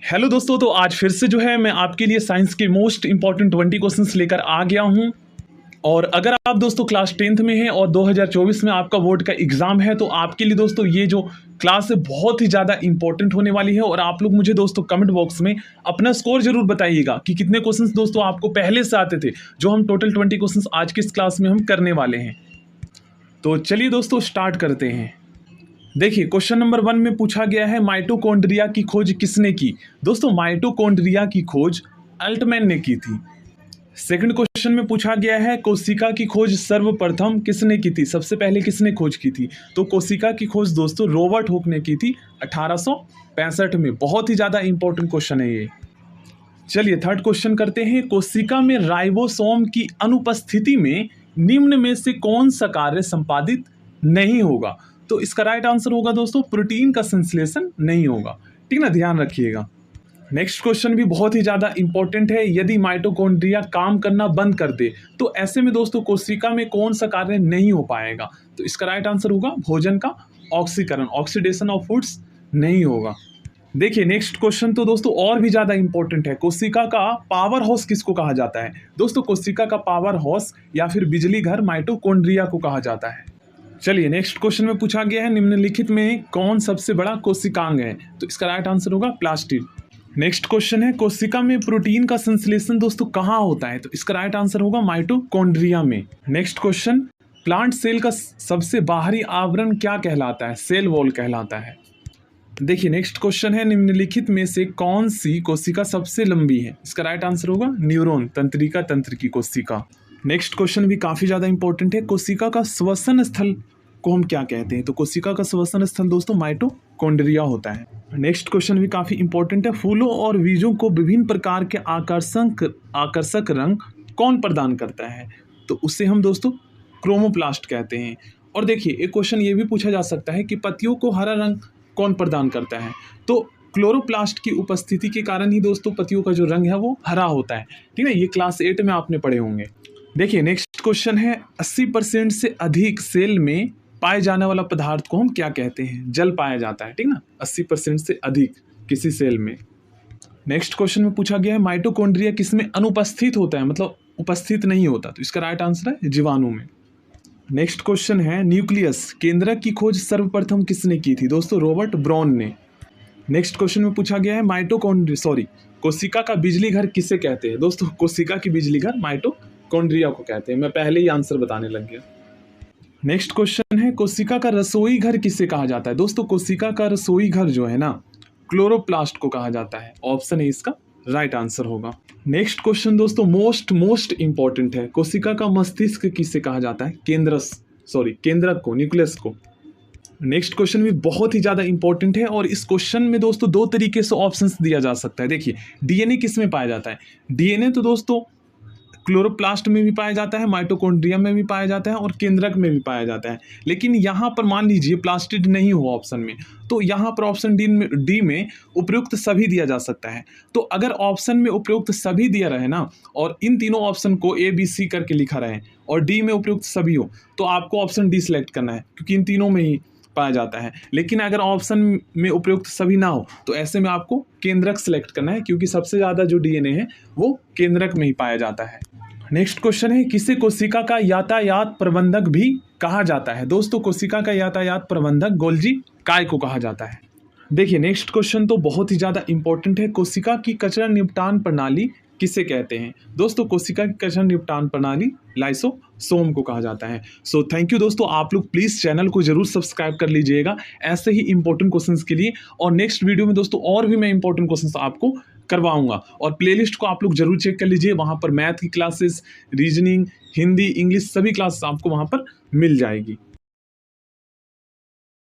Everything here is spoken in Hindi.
हेलो दोस्तों, तो आज फिर से जो है मैं आपके लिए साइंस के मोस्ट इंपॉर्टेंट 20 क्वेश्चंस लेकर आ गया हूं। और अगर आप दोस्तों क्लास 10th में हैं और 2024 में आपका बोर्ड का एग्जाम है तो आपके लिए दोस्तों ये जो क्लास है बहुत ही ज़्यादा इंपॉर्टेंट होने वाली है। और आप लोग मुझे दोस्तों कमेंट बॉक्स में अपना स्कोर जरूर बताइएगा कि कितने क्वेश्चंस दोस्तों आपको पहले से आते थे, जो हम टोटल 20 क्वेश्चंस आज की इस क्लास में हम करने वाले हैं। तो चलिए दोस्तों स्टार्ट करते हैं। देखिए क्वेश्चन नंबर 1 में पूछा गया है माइटोकॉन्ड्रिया की खोज किसने की। दोस्तों माइटोकॉन्ड्रिया की खोज अल्टमैन ने की थी। सेकंड क्वेश्चन में पूछा गया है कोशिका की खोज सर्वप्रथम किसने की थी, सबसे पहले किसने खोज की थी। तो कोशिका की खोज दोस्तों रॉबर्ट हुक ने की थी 1865 में। बहुत ही ज़्यादा इंपॉर्टेंट क्वेश्चन है ये। चलिए थर्ड क्वेश्चन करते हैं। कोशिका में राइबोसोम की अनुपस्थिति में निम्न में से कौन सा कार्य संपादित नहीं होगा। तो इसका राइट आंसर होगा दोस्तों प्रोटीन का संश्लेषण नहीं होगा। ठीक ना, ध्यान रखिएगा। नेक्स्ट क्वेश्चन भी बहुत ही ज्यादा इंपॉर्टेंट है। यदि माइटोकॉन्ड्रिया काम करना बंद कर दे तो ऐसे में दोस्तों कोशिका में कौन सा कार्य नहीं हो पाएगा। तो इसका राइट आंसर होगा भोजन का ऑक्सीकरण, ऑक्सीडेशन ऑफ फूड्स नहीं होगा। देखिए नेक्स्ट क्वेश्चन तो दोस्तों और भी ज्यादा इंपॉर्टेंट है। कोशिका का पावर हाउस किसको कहा जाता है। दोस्तों कोशिका का पावर हाउस या फिर बिजली घर माइटोकॉन्ड्रिया को कहा जाता है। चलिए नेक्स्ट क्वेश्चन में पूछा गया है निम्नलिखित में कौन सबसे बड़ा कोशिकांग है। तो इसका राइट आंसर होगा प्लास्टिड। नेक्स्ट क्वेश्चन है कोशिका में प्रोटीन का संश्लेषण दोस्तों कहाँ होता है। तो इसका राइट आंसर होगा माइटोकॉन्ड्रिया में। नेक्स्ट क्वेश्चन प्लांट सेल का सबसे बाहरी आवरण क्या कहलाता है। सेल वॉल कहलाता है। देखिए नेक्स्ट क्वेश्चन है निम्नलिखित में से कौन सी कोशिका सबसे लंबी है। इसका राइट आंसर होगा न्यूरॉन, तंत्रिका तंत्र की कोशिका। नेक्स्ट क्वेश्चन भी काफी ज्यादा इंपॉर्टेंट है। कोशिका का श्वसन स्थल को हम क्या कहते हैं। तो कोशिका का श्वसन स्थल दोस्तों माइटोकॉन्ड्रिया होता है। नेक्स्ट क्वेश्चन भी काफी इंपॉर्टेंट है। फूलों और बीजों को विभिन्न प्रकार के आकर्षक रंग कौन प्रदान करता है। तो उसे हम दोस्तों क्रोमोप्लास्ट कहते हैं। और देखिए एक क्वेश्चन ये भी पूछा जा सकता है कि पत्तियों को हरा रंग कौन प्रदान करता है। तो क्लोरोप्लास्ट की उपस्थिति के कारण ही दोस्तों पत्तियों का जो रंग है वो हरा होता है। ठीक है, ये क्लास 8 में आपने पढ़े होंगे। देखिए नेक्स्ट क्वेश्चन है 80% से अधिक सेल में पाए जाने वाला पदार्थ को हम क्या कहते हैं। जल पाया जाता है। ठीक ना, 80% से अधिक किसी सेल में। नेक्स्ट क्वेश्चन में पूछा गया है माइटोकॉन्ड्रिया किसमें अनुपस्थित होता है, मतलब उपस्थित नहीं होता। तो इसका राइट आंसर है जीवाणु में। नेक्स्ट क्वेश्चन है न्यूक्लियस केंद्रक की खोज सर्वप्रथम किसने की थी। दोस्तों रॉबर्ट ब्राउन ने। नेक्स्ट क्वेश्चन में पूछा गया है कोशिका का बिजली घर किसे कहते हैं। दोस्तों कोशिका की बिजली घर माइटोकॉन्ड्रिया को कहते हैं। मैं पहले ही आंसर बताने लग गया। नेक्स्ट क्वेश्चन है कोशिका का रसोई घर किसे कहा जाता है। दोस्तों कोशिका का रसोई घर जो है ना क्लोरोप्लास्ट को कहा जाता है। ऑप्शन ए इसका राइट आंसर होगा। नेक्स्ट क्वेश्चन दोस्तों मोस्ट इंपॉर्टेंट है। कोशिका का मस्तिष्क किसे कहा जाता है। केंद्रक को, न्यूक्लियस को। नेक्स्ट क्वेश्चन भी बहुत ही ज्यादा इंपॉर्टेंट है और इस क्वेश्चन में दोस्तों दो तरीके से ऑप्शंस दिया जा सकता है। देखिए डीएनए किस में पाया जाता है। डीएनए तो दोस्तों क्लोरोप्लास्ट में भी पाया जाता है, माइटोकॉन्ड्रिया में भी पाया जाता है और केंद्रक में भी पाया जाता है। लेकिन यहाँ पर मान लीजिए प्लास्टिड नहीं हुआ ऑप्शन में, तो यहाँ पर ऑप्शन डी में उपयुक्त सभी दिया जा सकता है। तो अगर ऑप्शन में उपयुक्त सभी दिया रहे ना और इन तीनों ऑप्शन को ए बी सी करके लिखा रहे और डी में उपयुक्त सभी हो तो आपको ऑप्शन डी सिलेक्ट करना है, क्योंकि इन तीनों में ही पाया जाता है। लेकिन अगर ऑप्शन में उपयुक्त सभी ना हो तो ऐसे में आपको केंद्रक सिलेक्ट करना है, क्योंकि सबसे ज्यादा जो डीएनए है वो केंद्रक में ही पाया जाता है। नेक्स्ट क्वेश्चन है किसे कोशिका का यातायात प्रबंधक भी कहा जाता है। दोस्तों कोशिका का यातायात प्रबंधक गोल्जी काय को कहा जाता है। देखिए नेक्स्ट क्वेश्चन तो बहुत ही ज्यादा इंपॉर्टेंट है। कोशिका की कचरा निपटान प्रणाली किसे कहते हैं। दोस्तों कोशिका की कचरा निपटान प्रणाली लाइसोसोम को कहा जाता है। सो थैंक यू दोस्तों, आप लोग प्लीज चैनल को जरूर सब्सक्राइब कर लीजिएगा ऐसे ही इंपॉर्टेंट क्वेश्चंस के लिए। और नेक्स्ट वीडियो में दोस्तों और भी मैं इंपॉर्टेंट क्वेश्चंस आपको करवाऊंगा। और प्लेलिस्ट को आप लोग जरूर चेक कर लीजिए, वहां पर मैथ की क्लासेस, रीजनिंग, हिंदी, इंग्लिश सभी क्लासेस आपको वहां पर मिल जाएगी।